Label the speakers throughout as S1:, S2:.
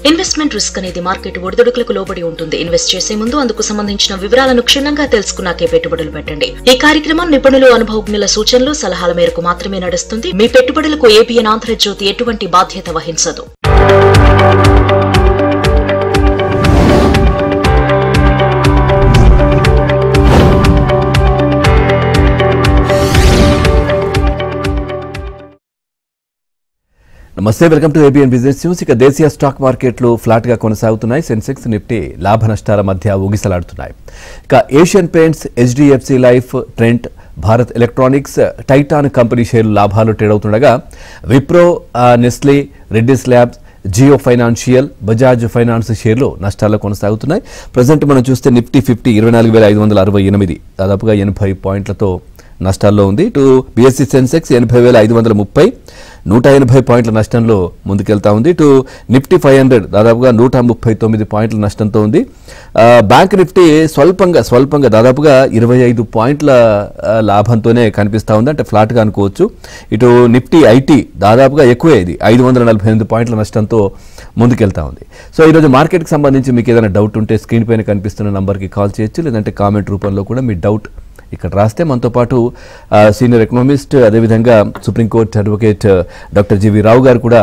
S1: Investment risk అనేది market ఒడిదుడుకులకు లోబడి ఉంటుంది. ఇన్వెస్ట్ చేసే ముందు అందుకు సంబంధించిన వివరాలను క్షుణ్ణంగా తెలుసుకున్నాకే పెట్టుబడులు పెట్టండి. ఈ కార్యక్రమం నిపుణులు, అనుభవజ్ఞుల సూచనలు, సలహాల మేరకు మాత్రమే నడుస్తుంది. మీ పెట్టుబడులకు ఏబిఎన్ ఆంధ్రజ్యోతి ఎటువంటి బాధ్యత వహించదు.
S2: నమస్తే, welcome to ABN business news. ఇక దేశీయ స్టాక్ మార్కెట్లు ఫ్లాట్ గా కొనసాగుతున్నాయి. సెన్సెక్స్, నిఫ్టీ లాభ నష్టాల మధ్య ఊగిసలాడుతున్నాయి. ఇక Asian Paints, HDFC Life, Trent, Bharat Electronics, Titan Company షేర్లు లాభాలు ట్రేడ్ అవుతుండగా Wipro, Nestle, Reddy's Labs, Jio Financial, Bajaj Finance షేర్లు నష్టాల్లో కొనసాగుతున్నాయి. ప్రజెంట్ మనం చూస్తే నిఫ్టీ 50 24,568 దాదాపుగా 80 పాయింట్లతో నష్టాల్లో ఉంది. ఇటు బిఎస్సి సెన్సెక్స్ 80,530 180 పాయింట్ల నష్టంలో ముందుకెళ్తా ఉంది. ఇటు నిఫ్టీ 500 దాదాపుగా 139 పాయింట్ల నష్టంతో ఉంది. బ్యాంక్ నిఫ్టీ స్వల్పంగా దాదాపుగా 25 పాయింట్ల లాభంతోనే కనిపిస్తూ ఉంది, అంటే ఫ్లాట్గా అనుకోవచ్చు. ఇటు నిఫ్టీ ఐటీ దాదాపుగా ఎక్కువే, ఇది 548 పాయింట్ల నష్టంతో ముందుకెళ్తా ఉంది. సో ఈరోజు మార్కెట్కి సంబంధించి మీకు ఏదైనా డౌట్ ఉంటే స్క్రీన్ పైన కనిపిస్తున్న నంబర్కి కాల్ చేయొచ్చు, లేదంటే కామెంట్ రూపంలో కూడా మీ డౌట్ ఇక్కడ రాస్తే మనతో పాటు సీనియర్ ఎకనామిస్ట్, అదేవిధంగా సుప్రీంకోర్టు అడ్వకేట్ డాక్టర్ జీవి రావు గారు కూడా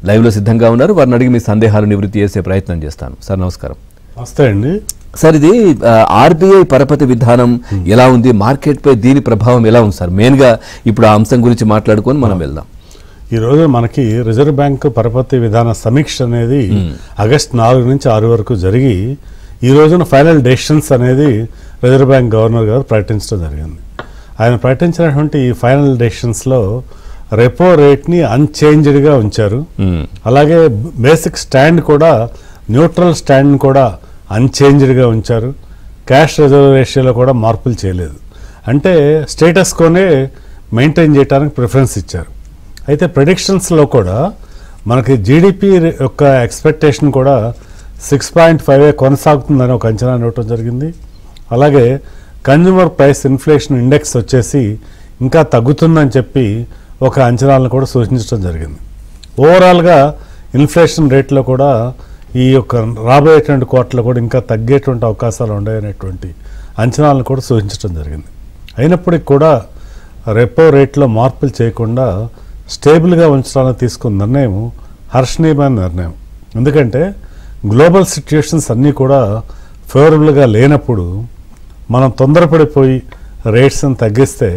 S2: లైవ్లో సిద్ధంగా ఉన్నారు. వారిని అడిగి మీ సందేహాలు నివృత్తి చేసే ప్రయత్నం చేస్తాను. సార్ నమస్కారం.
S3: నమస్తే అండి.
S2: సార్, ఇది ఆర్బీఐ పరపతి విధానం ఎలా ఉంది, మార్కెట్పై దీని ప్రభావం ఎలా ఉంది సార్? మెయిన్గా ఇప్పుడు ఆ అంశం గురించి మాట్లాడుకొని మనం వెళ్దాం.
S3: ఈరోజు మనకి రిజర్వ్ బ్యాంక్ పరపతి విధాన సమీక్ష అనేది ఆగస్టు 4 నుంచి 6 వరకు జరిగి ఈ రోజున ఫైనల్ డెసిషన్స్ అనేది రిజర్వ్ బ్యాంక్ గవర్నర్ గారు ప్రకటించడం జరిగింది. ఆయన ప్రకటించినటువంటి ఈ ఫైనల్ డెసిషన్స్లో రెపో రేట్ని అన్చేంజ్డ్గా ఉంచారు. అలాగే బేసిక్ స్టాండ్ కూడా, న్యూట్రల్ స్టాండ్ కూడా అన్చేంజ్డ్గా ఉంచారు. క్యాష్ రిజర్వ్ రేషియోలో కూడా మార్పులు చేయలేదు. అంటే స్టేటస్ కోనే మెయింటైన్ చేయడానికి ప్రిఫరెన్స్ ఇచ్చారు. అయితే ప్రెడిక్షన్స్లో కూడా మనకి జీడిపి యొక్క ఎక్స్పెక్టేషన్ కూడా 6.5 కొనసాగుతుందని ఒక అంచనా ఇవ్వటం జరిగింది. అలాగే కన్జ్యూమర్ ప్రైస్ ఇన్ఫ్లేషన్ ఇండెక్స్ వచ్చేసి ఇంకా తగ్గుతుందని చెప్పి ఒక అంచనాలను కూడా సూచించడం జరిగింది. ఓవరాల్గా ఇన్ఫ్లేషన్ రేట్లో కూడా ఈ యొక్క రాబోయేటువంటి క్వార్టర్లో కూడా ఇంకా తగ్గేటువంటి అవకాశాలు ఉన్నాయనేటువంటి అంచనాలను కూడా సూచించడం జరిగింది. అయినప్పటికీ కూడా రెపో రేట్లో మార్పులు చేయకుండా స్టేబుల్గా ఉంచడానికి తీసుకున్న నిర్ణయం హర్షణీయమైన నిర్ణయం. ఎందుకంటే గ్లోబల్ సిచ్యుయేషన్స్ అన్నీ కూడా ఫేవరబుల్గా లేనప్పుడు మనం తొందరపడిపోయి రేట్స్ని తగ్గిస్తే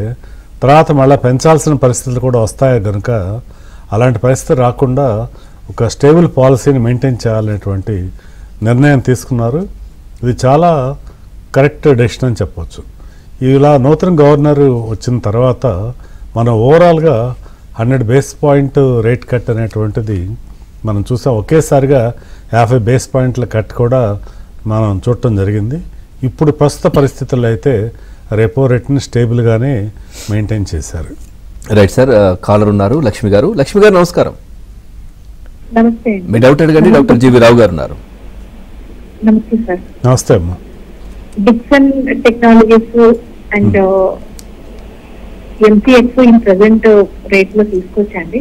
S3: తర్వాత మళ్ళీ పెంచాల్సిన పరిస్థితులు కూడా వస్తాయి కనుక అలాంటి పరిస్థితి రాకుండా ఒక స్టేబుల్ పాలసీని మెయింటైన్ చేయాలనేటువంటి నిర్ణయం తీసుకున్నారు. ఇది చాలా కరెక్ట్ డెసిషన్ అని చెప్పవచ్చు. ఇలా నూతన గవర్నర్ వచ్చిన తర్వాత మనం ఓవరాల్గా 100 బేస్ పాయింట్ రేట్ కట్ అనేటువంటిది మనం చూసాం. ఒకేసారిగా 50 బేస్ పాయింట్ల కట్ కూడా మనం చూడటం జరిగింది. ఇప్పుడు ప్రస్తుత పరిస్థితుల్లో అయితే రెపో రేట్ని స్టేబుల్గానే మెయింటైన్ చేశారు.
S2: రైట్ సార్, కాలర్ ఉన్నారు లక్ష్మి గారు. లక్ష్మి గారు నమస్కారం.
S4: నమస్తే.
S2: మీ డౌట్ అడగండి. డాక్టర్ జీవి రావు గారు ఉన్నారు.
S4: నమస్తే సార్.
S3: నమస్తే అమ్మా.
S4: Dixon technologies and MCX in present rate లో తీసుకొచ్చండి.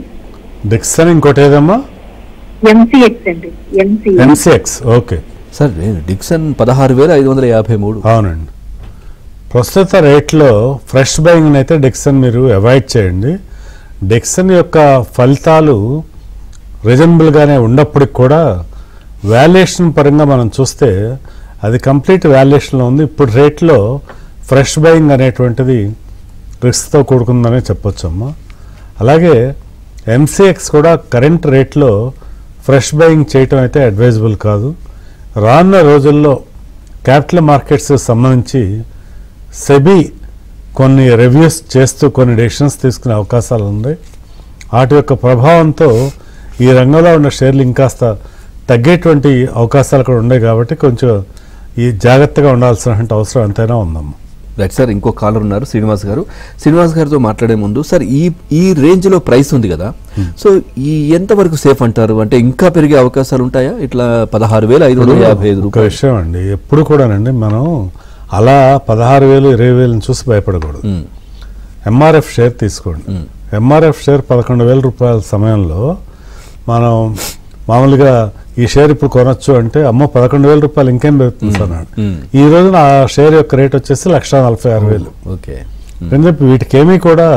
S3: డిక్సన్ ఇంకోటి ఏదమ్మా?
S4: ఎంసీఎక్స్ అండి.
S3: ఎంసీఎక్స్. Okay
S2: sir, Dixon 16,553.
S3: అవునండి. ప్రస్తుత రేట్లో ఫ్రెష్ బయింగ్ అయితే డిక్సన్ మీరు అవాయిడ్ చేయండి. డిక్సన్ యొక్క ఫలితాలు రీజనబుల్గానే ఉన్నప్పటికి కూడా వాల్యుయేషన్ పరంగా మనం చూస్తే అది కంప్లీట్ వాల్యుయేషన్లో ఉంది. ఇప్పుడు రేట్లో ఫ్రెష్ బయింగ్ అనేటువంటిది రిస్క్తో కూడుకుందనే చెప్పొచ్చమ్మా. అలాగే ఎంసీఎక్స్ కూడా కరెంట్ రేట్లో ఫ్రెష్ బయింగ్ చేయటం అయితే అడ్వైజబుల్ కాదు. రానున్న రోజుల్లో క్యాపిటల్ మార్కెట్స్ సంబంధించి సెబీ కొన్ని రివ్యూస్ చేస్తూ కొన్ని డెసిషన్స్ తీసుకునే అవకాశాలు ఉన్నాయి. వాటి యొక్క ప్రభావంతో ఈ రంగంలో ఉన్న షేర్లు ఇంకాస్త తగ్గేటువంటి అవకాశాలు కూడా ఉన్నాయి. కాబట్టి కొంచెం ఈ జాగ్రత్తగా ఉండాల్సినటువంటి అవసరం ఎంతైనా ఉందమ్మా.
S2: రైట్ సార్, ఇంకో కాలర్ ఉన్నారు శ్రీనివాస్ గారు. శ్రీనివాస్ గారితో మాట్లాడే ముందు సార్, ఈ రేంజ్లో ప్రైస్ ఉంది కదా, సో ఈ ఎంతవరకు సేఫ్ అంటారు? అంటే ఇంకా పెరిగే అవకాశాలు ఉంటాయా? ఇట్లా 16,555
S3: ఒక విషయం అండి, ఎప్పుడు కూడానండి మనం అలా 16,000 20,000 చూసి భయపడకూడదు. ఎంఆర్ఎఫ్ షేర్ తీసుకోండి. ఎంఆర్ఎఫ్ షేర్ 11,000 రూపాయల సమయంలో మనం మామూలుగా ఈ షేర్ ఇప్పుడు కొనొచ్చు అంటే అమ్మో 11,000 రూపాయలు ఇంకేం పెరుగుతుంది సార్ అన్నాడు. ఈ రోజున ఆ షేర్ యొక్క రేట్ వచ్చేసి 1,46,000.
S2: ఓకే.
S3: అని చెప్పి వీటికేమీ కూడా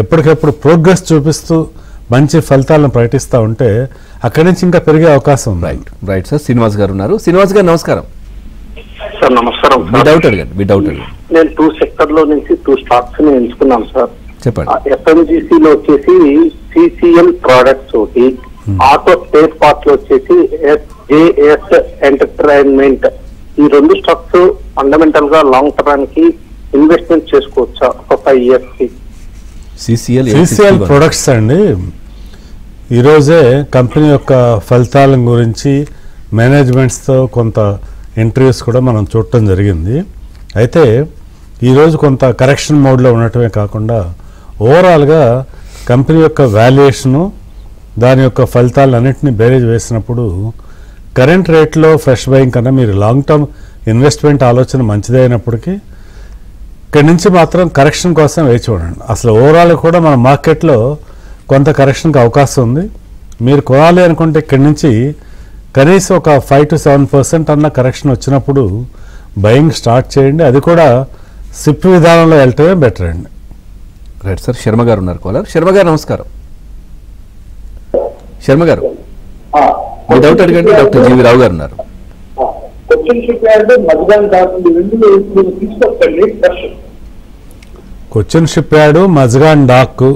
S3: ఎప్పటికెప్పుడు ప్రోగ్రెస్ చూపిస్తూ మంచి ఫలితాలను ప్రకటిస్తూ ఉంటే అక్కడి నుంచి ఇంకా పెరిగే అవకాశం ఉంది.
S2: Right sir. శ్రీనివాస్ గారు ఉన్నారు. శ్రీనివాస్ గారు నమస్కారం
S5: సార్. నమస్కారం.
S2: మీ డౌట్ అడగండి.
S5: నేను 2 సెక్టర్ లో నుంచి 2 స్టాక్స్ ని ఎంచుకున్నాను సార్.
S2: చెప్పండి.
S5: FMGC లో వచ్చేసి CCL ప్రొడక్ట్స్ ఒకటి, ఆటో స్పేర్ పార్ట్స్ లో వచ్చేసి SJS ఎంటర్టైన్మెంట్. ఈ 2 స్టాక్స్ ఫండమెంటల్ గా లాంగ్ టర్మ్ కి ఇన్వెస్ట్మెంట్ చేసుకోవచ్చా ఒక 5 years కి?
S3: CCL ప్రొడక్ట్స్ అండి, ఈరోజే కంపెనీ యొక్క ఫలితాల గురించి మేనేజ్మెంట్స్తో కొంత ఇంటర్వ్యూస్ కూడా మనం చూడటం జరిగింది. అయితే ఈరోజు కొంత కరెక్షన్ మోడ్లో ఉండటమే కాకుండా ఓవరాల్గా కంపెనీ యొక్క వాల్యుయేషను దాని యొక్క ఫలితాలన్నింటినీ బేరేజ్ వేసినప్పుడు కరెంట్ రేట్లో ఫ్రెష్ బయింగ్ కన్నా మీరు లాంగ్ టర్మ్ ఇన్వెస్ట్మెంట్ ఆలోచన మంచిదే అయినప్పటికీ ఇక్కడి నుంచి మాత్రం కరెక్షన్ కోసం వేచి చూడండి. అసలు ఓవరాల్ కూడా మన మార్కెట్లో కొంత కరెక్షన్కి అవకాశం ఉంది. మీరు కొనాలి అనుకుంటే ఇక్కడి నుంచి కనీసం ఒక 5 to 7% అన్న కరెక్షన్ వచ్చినప్పుడు బయింగ్ స్టార్ట్ చేయండి. అది కూడా సిప్ విధానంలో వెళ్ళటమే బెటర్ అండి.
S2: Right sir. శర్మ గారు ఉన్నారు కాలర్. శర్మ గారు నమస్కారం. శర్మ గారు మీ డౌట్ అడగండి. డాక్టర్ జీవి రావు గారు ఉన్నారు.
S3: Cochin shipyard, Mazagon dock,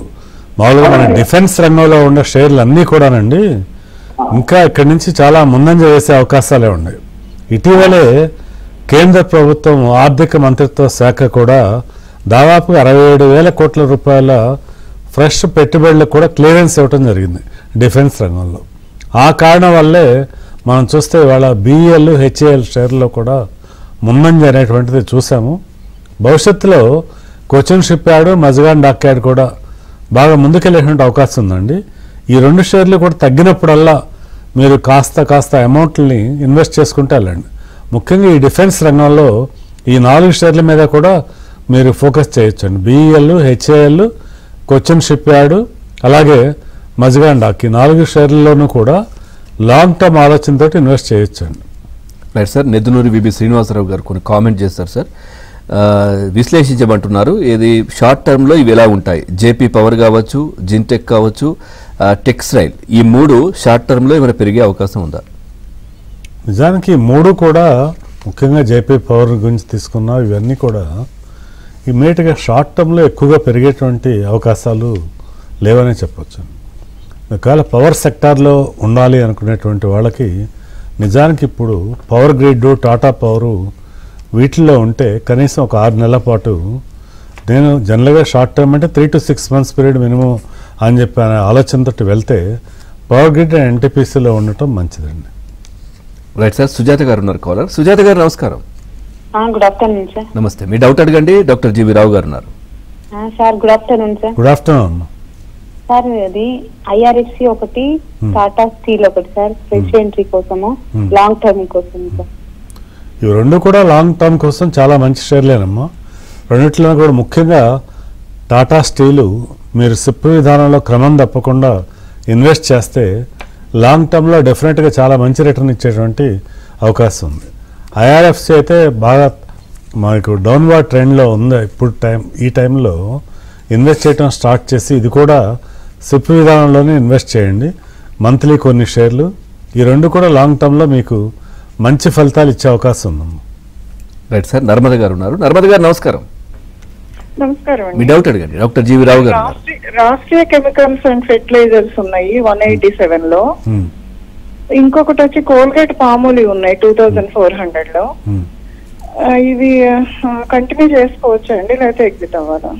S3: మామూలుగా మన డిఫెన్స్ రంగంలో ఉన్న షేర్లు అన్నీ కూడానండి ఇంకా ఇక్కడి నుంచి చాలా ముందంజ వేసే అవకాశాలే ఉన్నాయి. ఇటీవలే కేంద్ర ప్రభుత్వం ఆర్థిక మంత్రిత్వ శాఖ కూడా దాదాపు 67,000 కోట్ల రూపాయల ఫ్రెష్ పెట్టుబడులకు కూడా క్లియరెన్స్ ఇవ్వడం జరిగింది డిఫెన్స్ రంగంలో. ఆ కారణం వల్లే మనం చూస్తే ఇవాళ BEL, HAL షేర్లో కూడా ముందంజ అనేటువంటిది చూసాము. భవిష్యత్తులో Cochin shipyard, Mazagon dockyard కూడా బాగా ముందుకెళ్ళేటువంటి అవకాశం ఉందండి. ఈ 2 షేర్లు కూడా తగ్గినప్పుడల్లా మీరు కాస్త అమౌంట్ని ఇన్వెస్ట్ చేసుకుంటే వెళ్ళండి. ముఖ్యంగా ఈ డిఫెన్స్ రంగంలో ఈ 4 షేర్ల మీద కూడా మీరు ఫోకస్ చేయొచ్చండి. BEL, HAL, Cochin shipyard, అలాగే మజ్గాన్ డాక్, ఈ 4 షేర్లలోనూ కూడా లాంగ్ టర్మ్ ఆలోచనతో ఇన్వెస్ట్ చేయొచ్చండి.
S2: Right sir. Neddunuri VB Srinivasarao garu కొన్ని కామెంట్ చేస్తారు సార్. విశ్లేషించమంటున్నారు. ఇది షార్ట్ టర్మ్లో ఇవి ఎలా ఉంటాయి? జేపీ పవర్ కావచ్చు, జిన్టెక్ కావచ్చు, టెక్స్టైల్, ఈ 3 షార్ట్ టర్మ్లో ఏమైనా పెరిగే అవకాశం ఉందా?
S3: నిజానికి 3 కూడా ముఖ్యంగా జేపీ పవర్ గురించి తీసుకున్నా ఇవన్నీ కూడా ఇమ్మీడియట్గా షార్ట్ టర్మ్లో ఎక్కువగా పెరిగేటువంటి అవకాశాలు లేవనే చెప్పొచ్చు. ఒకవేళ పవర్ సెక్టార్లో ఉండాలి అనుకునేటువంటి వాళ్ళకి నిజానికి ఇప్పుడు పవర్ గ్రిడ్, టాటా పవరు వీటిల్లో ఉంటే కనీసం ఒక 6 నెలల పాటు నేను జనరల్గా షార్ట్ టర్మ్ అంటే 3 to 6 months పీరియడ్ మినిమం అని చెప్పి ఆలోచనతో వెళ్తే పవర్ గ్రిడ్ అండ్ NTPCలో ఉండటం మంచిదండి.
S2: Right sir. సుజాత గారు ఉన్నారు కాలర్. సుజాత గారు నమస్కారం.
S6: Good afternoon sir.
S2: నమస్తే. మీ డౌట్ అడగండి. డాక్టర్ జీవి రావు గారు ఉన్నారు.
S6: Sir good afternoon sir.
S3: Good afternoon
S6: sir. అది IRFC ఒకటి, టాటా స్టీల్ ఒకటి సార్, ఫ్రెష్ ఎంట్రీ కోసము, లాంగ్ టర్మ్ కోసం సార్.
S3: ఇవి 2 కూడా లాంగ్ టర్మ్ కోసం చాలా మంచి షేర్లేనమ్మా. రెండిట్లో కూడా ముఖ్యంగా టాటా స్టీలు మీరు సిప్ విధానంలో క్రమం తప్పకుండా ఇన్వెస్ట్ చేస్తే లాంగ్ టర్మ్లో డెఫినెట్గా చాలా మంచి రిటర్న్ ఇచ్చేటువంటి అవకాశం ఉంది. IRFC అయితే బాగా మనకు డౌన్వర్డ్ ట్రెండ్లో ఉంది. ఇప్పుడు ఈ టైంలో ఇన్వెస్ట్ చేయడం స్టార్ట్ చేసి ఇది కూడా సిప్ విధానంలోనే ఇన్వెస్ట్ చేయండి. మంత్లీ కొన్ని షేర్లు, ఈ 2 కూడా లాంగ్ టర్మ్లో మీకు మంచి ఫలితాలు ఇచ్చే అవకాశం ఉంది.
S2: Right sir. నర్మద గారు ఉన్నారు. నర్మద గారు నమస్కారం.
S7: నమస్కారం
S2: మీ డౌట్ అడగండి. డాక్టర్ జీవి రావు గారు.
S7: రాష్ట్రీయ కెమికల్స్ అండ్ ఫెర్టిలైజర్స్ ఉన్నాయి 187 లో. ఇంకొకటి వచ్చి కోల్గేట్ పామోలి ఉన్నాయి 2400 లో. ఇవి కంటిన్యూ చేసుకోవచ్చా అండి, లేకపోతే ఎగ్జిట్ అవ్వాలా?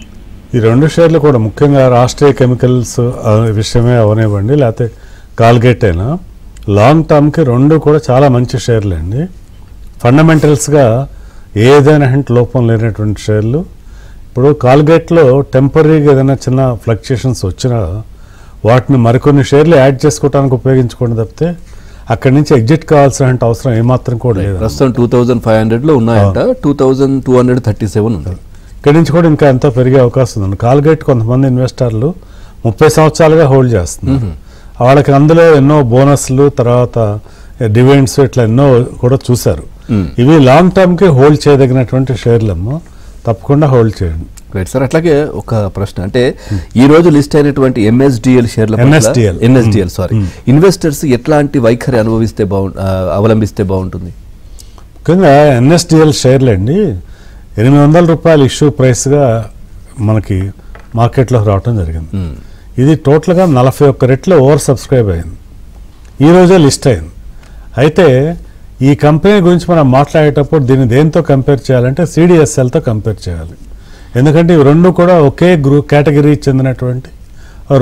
S3: ఈ 2 షేర్లు కూడా ముఖ్యంగా రాష్ట్రీయ కెమికల్స్ విషయమే అవనివ్వండి, లేకపోతే కాల్గేట్ అయినా లాంగ్ టర్మ్కి 2 కూడా చాలా మంచి షేర్లు అండి. ఫండమెంటల్స్గా ఏదైనా లోపం లేనటువంటి షేర్లు. ఇప్పుడు కాల్గేట్లో టెంపరీగా ఏదైనా చిన్న ఫ్లక్చుయేషన్స్ వచ్చినా వాటిని మరికొన్ని షేర్లు యాడ్ చేసుకోవడానికి ఉపయోగించుకోండి తప్పితే అక్కడి నుంచి ఎగ్జిట్ కావాల్సిన అవసరం ఏమాత్రం కూడా లేదు.
S2: ప్రస్తుతం 2500లో ఉన్నాయంట, 2237 ఉంది.
S3: ఇక్కడి నుంచి కూడా ఇంకా ఎంతో పెరిగే అవకాశం ఉంది. కాల్గేట్ కొంతమంది ఇన్వెస్టర్లు 30 సంవత్సరాలుగా హోల్డ్ చేస్తున్నారు. వాళ్ళకి అందులో ఎన్నో బోనస్లు, తర్వాత డివిడెండ్స్ ఇట్లా ఎన్నో కూడా చూశారు. ఇవి లాంగ్ టర్మ్కి హోల్డ్ చేయదగినటువంటి షేర్లమ్మో, తప్పకుండా హోల్డ్ చేయండి.
S2: Right sir. అట్లాగే ఒక ప్రశ్న, అంటే ఈ రోజు లిస్ట్ అయినటువంటి ఎంఎస్డిఎల్ షేర్ల ఎన్ఎస్డిఎల్ సారీ ఇన్వెస్టర్స్ ఎట్లాంటి వైఖరి అవలంబిస్తే బాగుంటుంది?
S3: ముఖ్యంగా ఎన్ఎస్డిఎల్ షేర్లు అండి ₹800 ఇష్యూ ప్రైస్గా మనకి మార్కెట్లోకి రావడం జరిగింది. ఇది టోటల్గా 41 రెట్లు ఓవర్ సబ్స్క్రైబ్ అయింది. ఈరోజే లిస్ట్ అయింది. అయితే ఈ కంపెనీ గురించి మనం మాట్లాడేటప్పుడు దీన్ని దేంతో కంపేర్ చేయాలంటే సిడిఎస్ఎల్తో కంపేర్ చేయాలి. ఎందుకంటే ఇవి రెండు కూడా ఒకే కేటగిరీకి చెందినటువంటి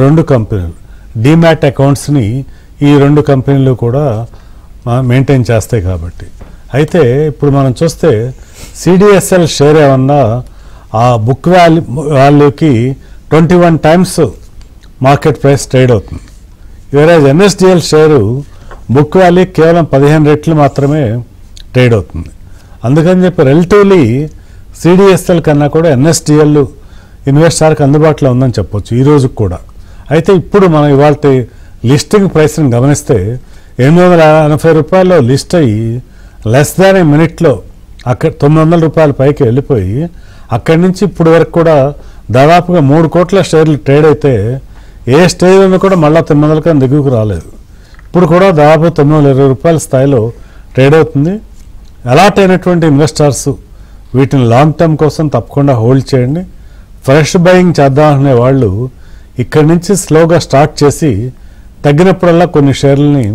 S3: రెండు కంపెనీలు. డిమాట్ అకౌంట్స్ని ఈ రెండు కంపెనీలు కూడా మెయింటైన్ చేస్తాయి కాబట్టి. అయితే ఇప్పుడు మనం చూస్తే సిడిఎస్ఎల్ షేర్ ఏమన్నా ఆ బుక్ వాల్యూకి 21 టైమ్స్ మార్కెట్ ప్రైస్ ట్రేడ్ అవుతుంది. వేరే ఎన్ఎస్డిఎల్ షేరు బుక్ వాల్యూ కేవలం 15 రెట్లు మాత్రమే ట్రేడ్ అవుతుంది. అందుకని చెప్పి రిలేటివ్లీ సిడిఎస్ఎల్ కన్నా కూడా ఎన్ఎస్డిఎల్ ఇన్వెస్టర్కి అందుబాటులో ఉందని చెప్పొచ్చు ఈ రోజుకి కూడా. అయితే ఇప్పుడు మనం ఇవాళ లిస్టింగ్ ప్రైస్ని గమనిస్తే ₹880 లిస్ట్ అయ్యి లెస్ దాన్ ఏ మినిట్లో అక్కడ ₹900 పైకి వెళ్ళిపోయి అక్కడి నుంచి ఇప్పుడు వరకు కూడా దాదాపుగా 3 కోట్ల షేర్లు ట్రేడ్ అయితే ఏ స్టేజ్లో కూడా మళ్ళీ 900 కన్నా దిగుకు రాలేదు. ఇప్పుడు కూడా దాదాపు ₹920 స్థాయిలో ట్రేడ్ అవుతుంది. అలాట్ అయినటువంటి ఇన్వెస్టర్స్ వీటిని లాంగ్ టర్మ్ కోసం తప్పకుండా హోల్డ్ చేయండి. ఫ్రెష్ బయింగ్ చేద్దామనే వాళ్ళు ఇక్కడి నుంచి స్లోగా స్టార్ట్ చేసి తగ్గినప్పుడల్లా కొన్ని షేర్లని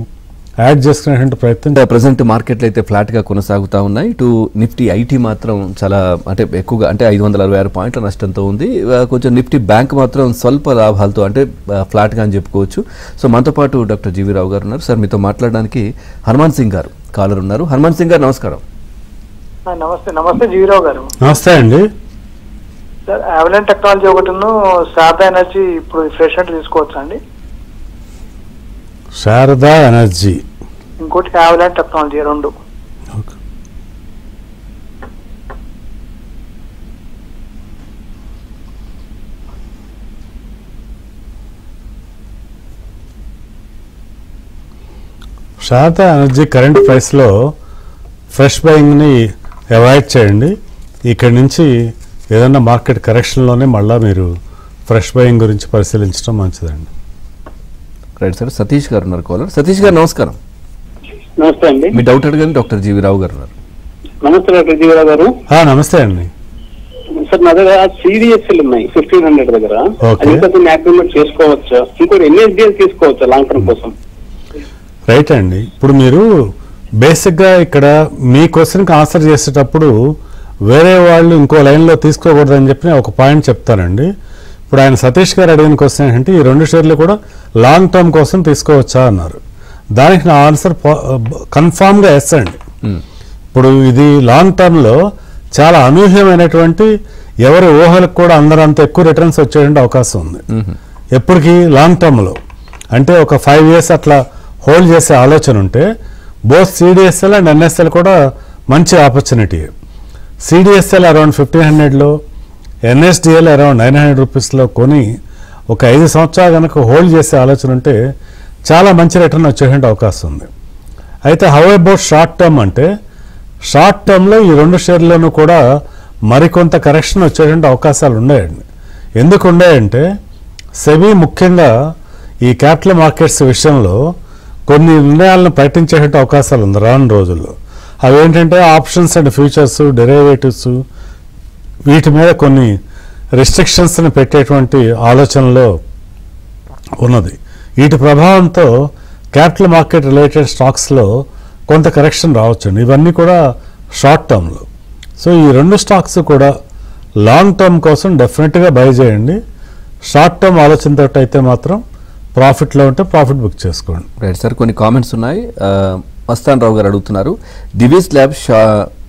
S3: యాడ్ చేసుకునేటువంటి ప్రయత్నం.
S2: ప్రజెంట్ మార్కెట్లు అయితే ఫ్లాట్గా కొనసాగుతూ ఉన్నాయి. ఇటు నిఫ్టీ ఐటీ మాత్రం చాలా అంటే ఎక్కువగా అంటే 566 పాయింట్ల నష్టంతో ఉంది. కొంచెం నిఫ్టీ బ్యాంక్ మాత్రం స్వల్ప లాభాలతో అంటే ఫ్లాట్గా అని చెప్పుకోవచ్చు. సో మనతో పాటు డాక్టర్ జీవీ రావు గారు ఉన్నారు. సార్ మీతో మాట్లాడడానికి హనుమాన్ సింగ్ గారు కాలర్ ఉన్నారు. హనుమాన్ సింగ్ గారు నమస్కారం.
S8: నమస్తే జీవీరావు గారు.
S3: నమస్తే అండి.
S8: సార్ అవెలాంచ్ టెక్నాలజీ ఒకటిను శారదా ఎనర్జీ ఇప్పుడు ఫ్రెష్ అంటే తీసుకోవచ్చా అండి?
S3: శారదా ఎనర్జీ
S8: ఇంకోటి అవెలాంచ్ టెక్నాలజీ రెండు.
S3: శారదా ఎనర్జీ కరెంట్ ప్రైస్లో ఫ్రెష్ బయింగ్ని అవాయిడ్ చేయండి. ఇక్కడి నుంచి ఏదన్నా మార్కెట్ కరెక్షన్లోనే మళ్ళీ మీరు ఫ్రెష్ బయింగ్ గురించి పరిశీలించడం మంచిదండి.
S2: Right sir. సతీష్ గారు ఉన్నారు కాలర్. సతీష్ గారు నమస్కారం.
S5: నమస్తే అండి.
S2: మీ డౌట్ అడగండి. డాక్టర్ జీవీ రావు గారు ఉన్నారు.
S5: నమస్తే డాక్టర్ జీవరావు గారు.
S3: నమస్తే అండి.
S5: సార్ నా దగ్గర సిడిఎస్ఎల్ ఉన్నాయి 1500 దగ్గర. యాక్టివేట్ చేసుకోవచ్చా? ఇంకోటి ఎన్ఎస్డిఎల్ తీసుకోవచ్చా లాంగ్ టర్మ్ కోసం?
S3: రైట్ అండి. ఇప్పుడు మీరు బేసిక్గా ఇక్కడ మీ క్వశ్చన్కి ఆన్సర్ చేసేటప్పుడు వేరే వాళ్ళు ఇంకో లైన్లో తీసుకోకూడదని చెప్పి ఒక పాయింట్ చెప్తానండి. ఇప్పుడు ఆయన సతీష్ గారు అడిగిన క్వశ్చన్ ఏంటంటే ఈ రెండు షేర్లు కూడా లాంగ్ టర్మ్ కోసం తీసుకోవచ్చా అన్నారు. దానికి నా ఆన్సర్ కన్ఫామ్గా ఎస్ అండి. ఇప్పుడు ఇది లాంగ్ టర్మ్లో చాలా అనూహ్యమైనటువంటి ఎవరి ఊహలకు కూడా అందరంత ఎక్కువ రిటర్న్స్ వచ్చేటువంటి అవకాశం ఉంది. ఎప్పటికీ లాంగ్ టర్మ్లో అంటే ఒక 5 years అట్లా హోల్డ్ చేసే ఆలోచన ఉంటే బోత్ సిడిఎస్ఎల్ అండ్ ఎన్ఎస్ఎల్ కూడా మంచి ఆపర్చునిటీ. సిడిఎస్ఎల్ అరౌండ్ 1500లో, ఎన్ఎస్డిఎల్ అరౌండ్ ₹900 కొని ఒక 5 సంవత్సరాలు కనుక హోల్డ్ చేసే ఆలోచన ఉంటే చాలా మంచి రిటర్న్ వచ్చేటువంటి అవకాశం ఉంది. అయితే హౌ అబౌట్ షార్ట్ టర్మ్ అంటే షార్ట్ టర్మ్లో ఈ రెండు షేర్లను కూడా మరికొంత కరెక్షన్ వచ్చేటువంటి అవకాశాలు ఉన్నాయండి. ఎందుకు ఉన్నాయంటే సెబీ ముఖ్యంగా ఈ క్యాపిటల్ మార్కెట్స్ విషయంలో కొన్ని నిర్ణయాలను ప్రకటించేటువంటి అవకాశాలు ఉంది రాను రోజుల్లో. అవి ఏంటంటే ఆప్షన్స్ అండ్ ఫ్యూచర్స్, డెరివేటివ్స్ వీటి మీద కొన్ని రిస్ట్రిక్షన్స్ని పెట్టేటువంటి ఆలోచనలో ఉన్నది. వీటి ప్రభావంతో క్యాపిటల్ మార్కెట్ రిలేటెడ్ స్టాక్స్లో కొంత కరెక్షన్ రావచ్చండి. ఇవన్నీ కూడా షార్ట్ టర్మ్లో. సో ఈ రెండు స్టాక్స్ కూడా లాంగ్ టర్మ్ కోసం డెఫినెట్గా బై చేయండి. షార్ట్ టర్మ్ ఆలోచనతో అయితే మాత్రం ప్రాఫిట్లో ఉంటే ప్రాఫిట్ బుక్ చేసుకోండి.
S2: Right sir. కొన్ని కామెంట్స్ ఉన్నాయి. మస్తాన్ రావు గారు అడుగుతున్నారు, దివిస్ ల్యాబ్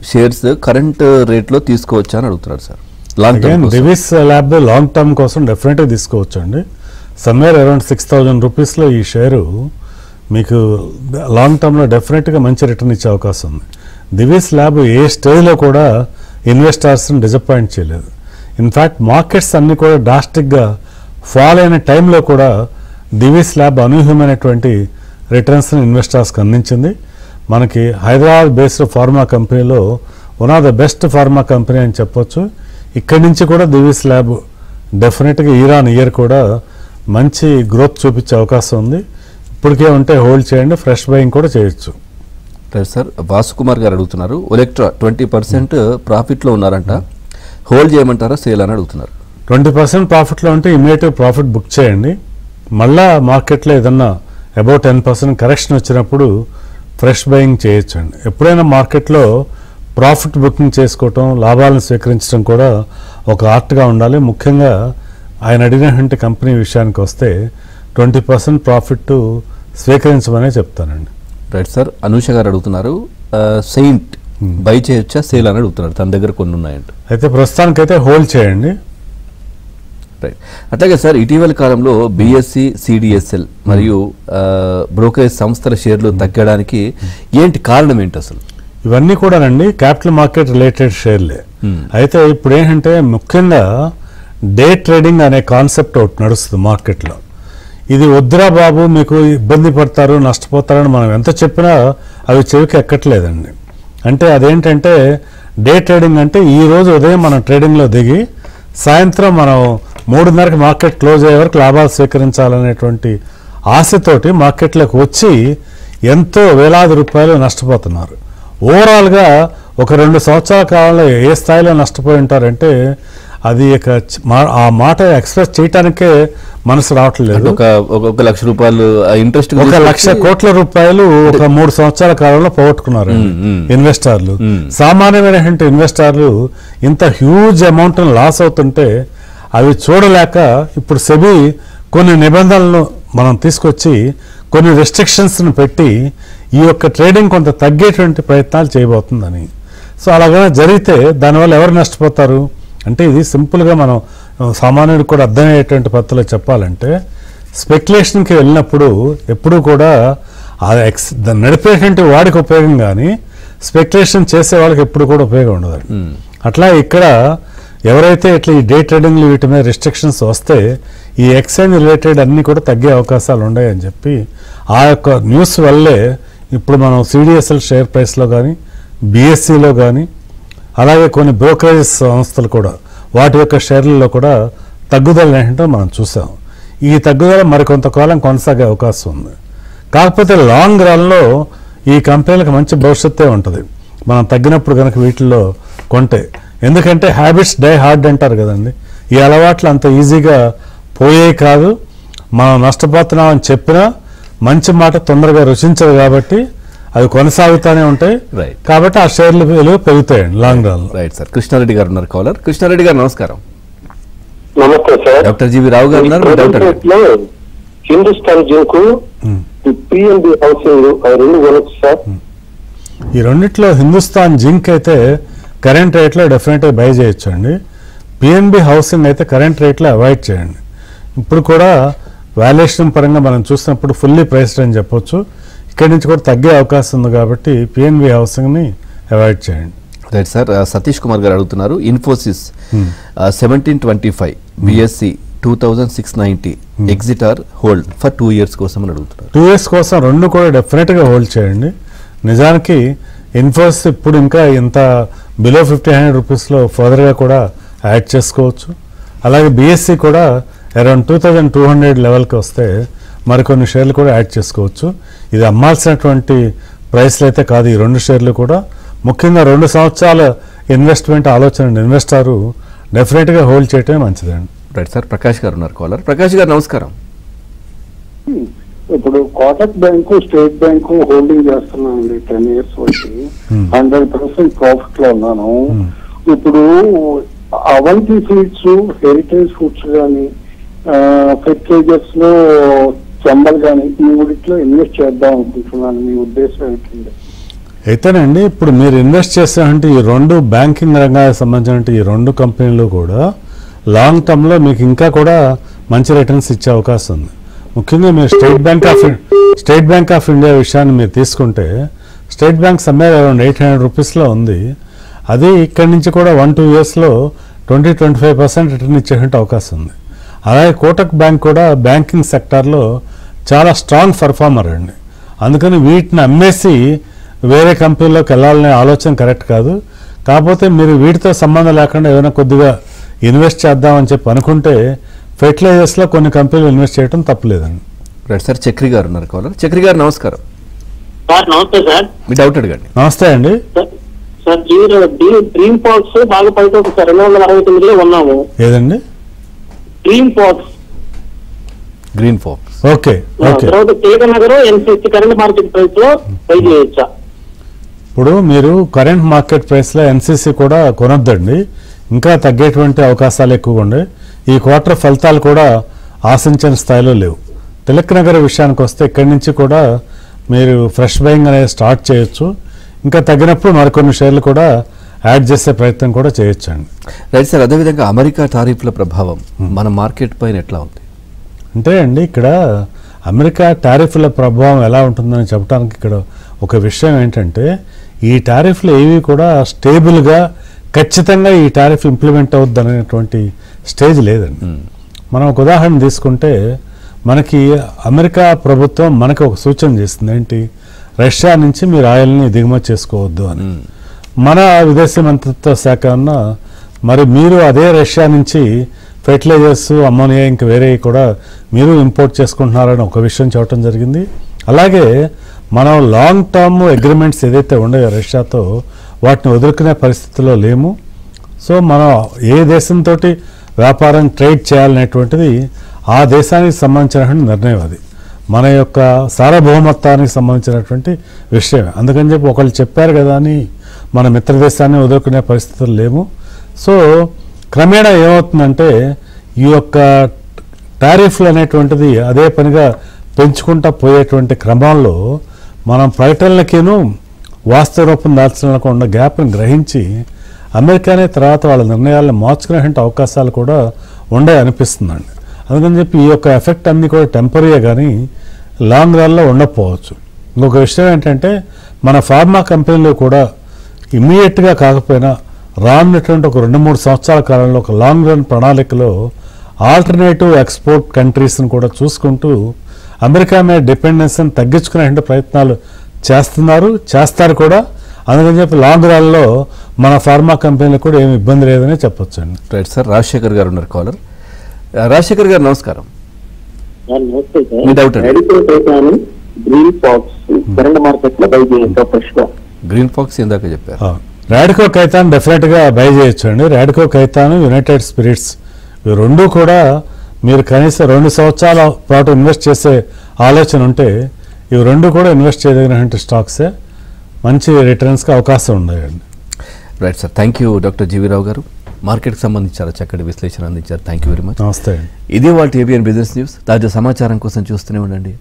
S2: షేర్స్ కరెంట్ రేట్లో తీసుకోవచ్చా అని అడుగుతున్నారు sir. Long term
S3: Divi's lab long term కోసం డెఫినెట్గా తీసుకోవచ్చు అండి. సమ్వేర్ అరౌండ్ ₹6,000 ఈ షేరు మీకు లాంగ్ టర్మ్లో డెఫినెట్గా మంచి రిటర్న్ ఇచ్చే అవకాశం ఉంది. దివిస్ ల్యాబ్ ఏ స్టేజ్లో కూడా ఇన్వెస్టర్స్ని డిసప్పాయింట్ చేయలేదు. ఇన్ఫ్యాక్ట్ మార్కెట్స్ అన్నీ కూడా డ్రాస్టిక్గా ఫాల్ అయిన టైంలో కూడా దివిస్ ల్యాబ్ అనూహ్యమైనటువంటి రిటర్న్స్ని ఇన్వెస్టర్స్కి అందించింది. మనకి హైదరాబాద్ బేస్డ్ ఫార్మా కంపెనీలో one of the best pharma company అని చెప్పొచ్చు. ఇక్కడి నుంచి కూడా దివీస్ ల్యాబ్ డెఫినెట్గా ఇయర్ ఆన్ ఇయర్ కూడా మంచి గ్రోత్ చూపించే అవకాశం ఉంది. ఇప్పటికే ఉంటే హోల్డ్ చేయండి, ఫ్రెష్ బయింగ్ కూడా చేయొచ్చు.
S2: సార్ వాసుకుమార్ గారు అడుగుతున్నారు, ఒలెక్ట్రా 20% ప్రాఫిట్లో ఉన్నారంట, హోల్డ్ చేయమంటారా సేల్ అని అడుగుతున్నారు.
S3: 20% ప్రాఫిట్లో ఉంటే ఇమీడియట్ ప్రాఫిట్ బుక్ చేయండి. మళ్ళా మార్కెట్లో ఏదన్నా అబౌట్ 10% కరెక్షన్ వచ్చినప్పుడు ఫ్రెష్ బయింగ్ చేయొచ్చండి. ఎప్పుడైనా మార్కెట్లో ప్రాఫిట్ బుకింగ్ చేసుకోవటం, లాభాలను స్వీకరించడం కూడా ఒక ఆర్ట్గా ఉండాలి. ముఖ్యంగా ఆయన అడిగినటువంటి కంపెనీ విషయానికి వస్తే 20% ప్రాఫిట్ స్వీకరించమనే చెప్తానండి.
S2: Right sir. అనూష గారు అడుగుతున్నారు, సెయింట్ బై చేయొచ్చా సేల్ అని అడుగుతున్నారు, తన దగ్గర కొన్ని ఉన్నాయంట.
S3: అయితే ప్రస్తుతానికైతే హోల్డ్ చేయండి.
S2: రైట్. అట్లాగే సార్ ఇటీవల కాలంలో బిఎస్సి, సిడిఎస్ఎల్ మరియు బ్రోకరేజ్ సంస్థల షేర్లు తగ్గడానికి ఏంటి కారణం ఏంటి అసలు?
S3: ఇవన్నీ కూడానండి క్యాపిటల్ మార్కెట్ రిలేటెడ్ షేర్లే. అయితే ఇప్పుడు ఏంటంటే ముఖ్యంగా డే ట్రేడింగ్ అనే కాన్సెప్ట్ ఒకటి నడుస్తుంది మార్కెట్లో. ఇది వద్దురా బాబు, మీకు ఇబ్బంది పడతారు, నష్టపోతారని మనం ఎంత చెప్పినా అవి చెవికి ఎక్కట్లేదండి. అంటే అదేంటంటే డే ట్రేడింగ్ అంటే ఈరోజు ఉదయం మనం ట్రేడింగ్లో దిగి సాయంత్రం మనం 3:30కి మార్కెట్ క్లోజ్ అయ్యే వరకు లాభాలు స్వీకరించాలనేటువంటి ఆశతోటి మార్కెట్లోకి వచ్చి ఎంతో వేలాది రూపాయలు నష్టపోతున్నారు. ఓవరాల్గా ఒక 2 సంవత్సరాల కాలంలో ఏ స్థాయిలో నష్టపోయి ఉంటారంటే అది ఆ మాట ఎక్స్ప్రెస్ చేయటానికే మనసు రావట్లేదు.
S2: ఒక లక్ష రూపాయలు ఇంట్రెస్ట్,
S3: 1 లక్ష కోట్ల రూపాయలు ఒక 3 సంవత్సరాల కాలంలో పోగొట్టుకున్నారు ఇన్వెస్టర్లు. సామాన్యమైనటువంటి ఇన్వెస్టర్లు ఇంత హ్యూజ్ అమౌంట్ లాస్ అవుతుంటే అవి చూడలేక ఇప్పుడు సెబీ కొన్ని నిబంధనలను మనం తీసుకొచ్చి కొన్ని రెస్ట్రిక్షన్స్ను పెట్టి ఈ యొక్క ట్రేడింగ్ కొంత తగ్గేటువంటి ప్రయత్నాలు చేయబోతుందని. సో అలాగైనా జరిగితే దానివల్ల ఎవరు నష్టపోతారు అంటే, ఇది సింపుల్గా మనం సామాన్యుడికి కూడా అర్థమయ్యేటువంటి పద్ధతిలో చెప్పాలంటే, స్పెక్యులేషన్కి వెళ్ళినప్పుడు ఎప్పుడూ కూడా నడిపేటువంటి వాడికి ఉపయోగం కానీ స్పెక్యులేషన్ చేసే వాళ్ళకి ఎప్పుడు కూడా ఉపయోగం ఉండదు. అట్లా ఇక్కడ ఎవరైతే ఇట్లా ఈ డే ట్రేడింగ్లు వీటి మీద రిస్ట్రిక్షన్స్ వస్తే ఈ ఎక్స్చేంజ్ రిలేటెడ్ అన్నీ కూడా తగ్గే అవకాశాలు ఉన్నాయని చెప్పి ఆ యొక్క న్యూస్ వల్లే ఇప్పుడు మనం సిడిఎస్ఎల్ షేర్ ప్రైస్లో కానీ, బిఎస్సిలో కానీ, అలాగే కొన్ని బ్రోకరేజ్ సంస్థలు కూడా వాటి యొక్క షేర్లలో కూడా తగ్గుదల ఏంటో మనం చూసాం. ఈ తగ్గుదల మరికొంతకాలం కొనసాగే అవకాశం ఉంది. కాకపోతే లాంగ్ రన్లో ఈ కంపెనీలకు మంచి భవిష్యత్తే ఉంటుంది మనం తగ్గినప్పుడు కనుక వీటిల్లో కొంటే. ఎందుకంటే హ్యాబిట్స్ డై హార్డ్ అంటారు కదండి. ఈ అలవాట్లు అంత ఈజీగా పోయే కాదు. మనం నష్టపోతున్నామని చెప్పినా మంచి మాట తొందరగా రుచించదు కాబట్టి అవి కొనసాగుతూనే ఉంటాయి. కాబట్టి ఆ షేర్లు విలువ పెరుగుతాయండి long run.
S2: Right sir. Krishnareddy garu ఉన్నారు కాలర్. కృష్ణారెడ్డి గారు నమస్కారం.
S5: నమస్తే సార్.
S2: డాక్టర్ జీవి రావు గారు ఉన్నారు.
S5: హిందుస్థాన్ జింక్, పిఎన్బి హౌసింగ్ రెండు కొనొచ్చు సార్.
S3: ఈ రెండిట్లో హిందుస్థాన్ జింక్ అయితే కరెంట్ రేట్లో డెఫినెట్గా బై చేయొచ్చు అండి. పిఎన్బి హౌసింగ్ అయితే కరెంట్ రేట్లో అవాయిడ్ చేయండి. ఇప్పుడు కూడా వాల్యుయేషన్ పరంగా మనం చూసినప్పుడు ఫుల్లీ ప్రైస్డ్ అని చెప్పొచ్చు. ఇక్కడి నుంచి కూడా తగ్గే అవకాశం ఉంది కాబట్టి పిఎన్బి హౌసింగ్ని అవాయిడ్ చేయండి.
S2: Right sir. సతీష్ కుమార్ గారు అడుగుతున్నారు, Infosys 1725, BSC 2690, exit or hold for 2 years కోసం అని అడుగుతున్నారు.
S3: 2 years కోసం రెండు కూడా డెఫినెట్గా హోల్డ్ చేయండి. నిజానికి ఇన్ఫోసిస్ ఇప్పుడు ఇంకా ఇంత బిలో 1500 రూపీస్లో ఫర్దర్గా కూడా యాడ్ చేసుకోవచ్చు. అలాగే బిఎస్సి కూడా అరౌండ్ 2200 లెవెల్కి వస్తే మరికొన్ని షేర్లు కూడా యాడ్ చేసుకోవచ్చు. ఇది అమ్మాల్సినటువంటి ప్రైస్లు అయితే కాదు ఈ రెండు షేర్లు కూడా. ముఖ్యంగా 2 సంవత్సరాల ఇన్వెస్ట్మెంట్ ఆలోచన ఇన్వెస్టారు డెఫినెట్గా హోల్డ్ చేయటమే మంచిదండి.
S2: Right sir. ప్రకాష్ గారు ఉన్నారు కాలర్. ప్రకాష్ గారు నమస్కారం.
S9: ఇప్పుడు Kotak bank, state bank holding చేస్తున్నానండి 10 years వచ్చి 100% ప్రాఫిట్ లో ఉన్నాను. ఇప్పుడు అవంతి ఫీడ్స్, హెరిటేజ్ ఫుడ్స్ కానీ, ఫెర్టిలైజర్స్ లో చెంబల్ కానీ ఈ ఊరిట్లో ఇన్వెస్ట్ చేద్దాం అనుకుంటున్నాను. మీ ఉద్దేశం ఏంటండి?
S3: అయితేనండి ఇప్పుడు మీరు ఇన్వెస్ట్ చేస్తారంటే ఈ రెండు బ్యాంకింగ్ రంగానికి సంబంధించిన ఈ రెండు కంపెనీలు కూడా లాంగ్ టర్మ్లో మీకు ఇంకా కూడా మంచి రిటర్న్స్ ఇచ్చే అవకాశం ఉంది. ముఖ్యంగా మీరు స్టేట్ బ్యాంక్ ఆఫ్ ఇండియా విషయాన్ని మీరు తీసుకుంటే స్టేట్ బ్యాంక్ సమ్వేర్ అరౌండ్ 800 రూపీస్లో ఉంది. అది ఇక్కడి నుంచి కూడా 1-2 yearsలో 20-25% రిటర్న్ ఇచ్చేటువంటి అవకాశం ఉంది. అలాగే కోటక్ బ్యాంక్ కూడా బ్యాంకింగ్ సెక్టార్లో చాలా స్ట్రాంగ్ పర్ఫార్మర్ అండి. అందుకని వీటిని అమ్మేసి వేరే కంపెనీలోకి వెళ్ళాలనే ఆలోచన కరెక్ట్ కాదు. కాకపోతే మీరు వీటితో సంబంధం లేకుండా ఏమైనా కొద్దిగా ఇన్వెస్ట్ చేద్దామని చెప్పి అనుకుంటే ఫెర్టిలైజర్స్లో కొన్ని కంపెనీలు ఇన్వెస్ట్ చేయడం తప్పలేదండి.
S2: రైట్ సార్, చక్రి గారు ఉన్నారు కాలర్. చక్రి గారు నమస్కారం.
S5: సార్ నమస్తే సార్.
S2: మీ డౌట్ అడగండి.
S3: నమస్తే అండి.
S5: సార్ డ్రీమ్ పాక్స్ బాగా పైకి సార్ 269లో ఉన్నాము.
S3: ఏదండి?
S5: డ్రీమ్ పాక్స్
S2: గ్రీన్ ఫాక్స్.
S3: Okay okay.
S5: తర్వాత Tilak Nagar NCC current market price లో బై చేయొచ్చా?
S3: ఇప్పుడు మీరు కరెంట్ మార్కెట్ ప్రైస్లో ఎన్సీసీ కూడా కొనొద్దండి, ఇంకా తగ్గేటువంటి అవకాశాలు ఎక్కువగా ఉన్నాయి. ఈ క్వార్టర్ ఫలితాలు కూడా ఆశించిన స్థాయిలో లేవు. తిలక్ నగర్ విషయానికి వస్తే ఇక్కడి నుంచి కూడా మీరు ఫ్రెష్ బయింగ్ అనేది స్టార్ట్ చేయొచ్చు. ఇంకా తగ్గినప్పుడు మరికొన్ని షేర్లు కూడా యాడ్ చేసే ప్రయత్నం కూడా చేయొచ్చు అండి.
S2: రైట్ సార్, అదేవిధంగా అమెరికా టారిఫ్ల ప్రభావం మన మార్కెట్ పైన ఎట్లా ఉంది?
S3: అంటే అండి ఇక్కడ అమెరికా టారిఫ్ల ప్రభావం ఎలా ఉంటుందని చెప్పడానికి ఇక్కడ ఒక విషయం ఏంటంటే ఈ టారిఫ్లు ఏవి కూడా స్టేబుల్గా ఖచ్చితంగా ఈ టారిఫ్ ఇంప్లిమెంట్ అవుద్ది అనేటువంటి స్టేజ్ లేదండి. మనం ఒక ఉదాహరణ తీసుకుంటే మనకి అమెరికా ప్రభుత్వం మనకి ఒక సూచన చేస్తుంది, ఏంటి, రష్యా నుంచి మీరు ఆయిల్ని దిగుమతి చేసుకోవద్దు అని. మన విదేశీ మంత్రిత్వ శాఖ అన్న మరి మీరు అదే రష్యా నుంచి ఫెర్టిలైజర్స్, అమ్మోనియా, ఇంకా వేరే కూడా మీరు ఇంపోర్ట్ చేసుకుంటున్నారని ఒక విషయం చెప్పడం జరిగింది. అలాగే మనం లాంగ్ టర్మ్ అగ్రిమెంట్స్ ఏదైతే ఉన్నాయో రష్యాతో వాటిని వదులుకునే పరిస్థితిలో లేము. సో మనం ఏ దేశంతో వ్యాపారం ట్రేడ్ చేయాలనేటువంటిది ఆ దేశానికి సంబంధించినటువంటి నిర్ణయం. అది మన యొక్క సార్వభౌమత్వానికి సంబంధించినటువంటి విషయం. అందుకని చెప్పి ఒకళ్ళు చెప్పారు కదా అని మన మిత్ర దేశాన్ని వదులుకునే పరిస్థితులు లేము. సో క్రమేణా ఏమవుతుందంటే ఈ యొక్క టారిఫ్లు అనేటువంటిది అదే పనిగా పెంచుకుంటా పోయేటువంటి క్రమంలో మనం ప్రకటనలకేను వాస్తవ రూపం దాల్చడానికి ఉన్న గ్యాప్ని గ్రహించి అమెరికానే తర్వాత వాళ్ళ నిర్ణయాలను మార్చుకునే అవకాశాలు కూడా ఉండే అనిపిస్తుందండి. అందుకని చెప్పి ఈ యొక్క ఎఫెక్ట్ అన్నీ కూడా టెంపరీగా కానీ లాంగ్ రన్లో ఉండకపోవచ్చు. ఇంకొక విషయం ఏంటంటే మన ఫార్మా కంపెనీలు కూడా ఇమ్మీడియట్గా కాకపోయినా రానున్నటువంటి ఒక 2-3 సంవత్సరాల కాలంలో ఒక లాంగ్ రన్ ప్రణాళికలో ఆల్టర్నేటివ్ ఎక్స్పోర్ట్ కంట్రీస్ని కూడా చూసుకుంటూ అమెరికా మీద డిపెండెన్సీని తగ్గించుకునే ప్రయత్నాలు చేస్తారు కూడా. అందుకని చెప్పి లాంగ్ రన్లో మన ఫార్మా కంపెనీలకు కూడా ఏమి ఇబ్బంది లేదని చెప్పొచ్చు అండి.
S2: రైట్ సార్, రాజశేఖర్ గారు ఉన్నారు కాలర్. రాజశేఖర్ గారు నమస్కారం. మీ doubt
S5: green fox current market లో బై చేయొచ్చా ఫ్రెష్ గా?
S2: గ్రీన్ ఫాక్స్ ఇందాక చెప్పారు.
S3: రాడికో ఖైతాన్ డెఫినెట్గా బై చేయొచ్చు అండి. రాడికో ఖైతాన్, యునైటెడ్ స్పిరిట్స్ ఇవి రెండు కూడా మీరు కనీసం 2 సంవత్సరాల పాటు ఇన్వెస్ట్ చేసే ఆలోచన ఉంటే ఇవి రెండు కూడా ఇన్వెస్ట్ చేయదగిన స్టాక్సే, మంచి రిటర్న్స్కి అవకాశం ఉన్నాయండి.
S2: Right sir, thank you doctor GV Rao garu. మార్కెట్కి సంబంధించి చాలా చక్కటి విశ్లేషణ అందించారు. Thank you very much.
S3: నమస్తే.
S2: ఇదే వాళ్ళ ఏబిఎన్ బిజినెస్ న్యూస్. తాజా సమాచారం కోసం చూస్తూనే ఉండండి.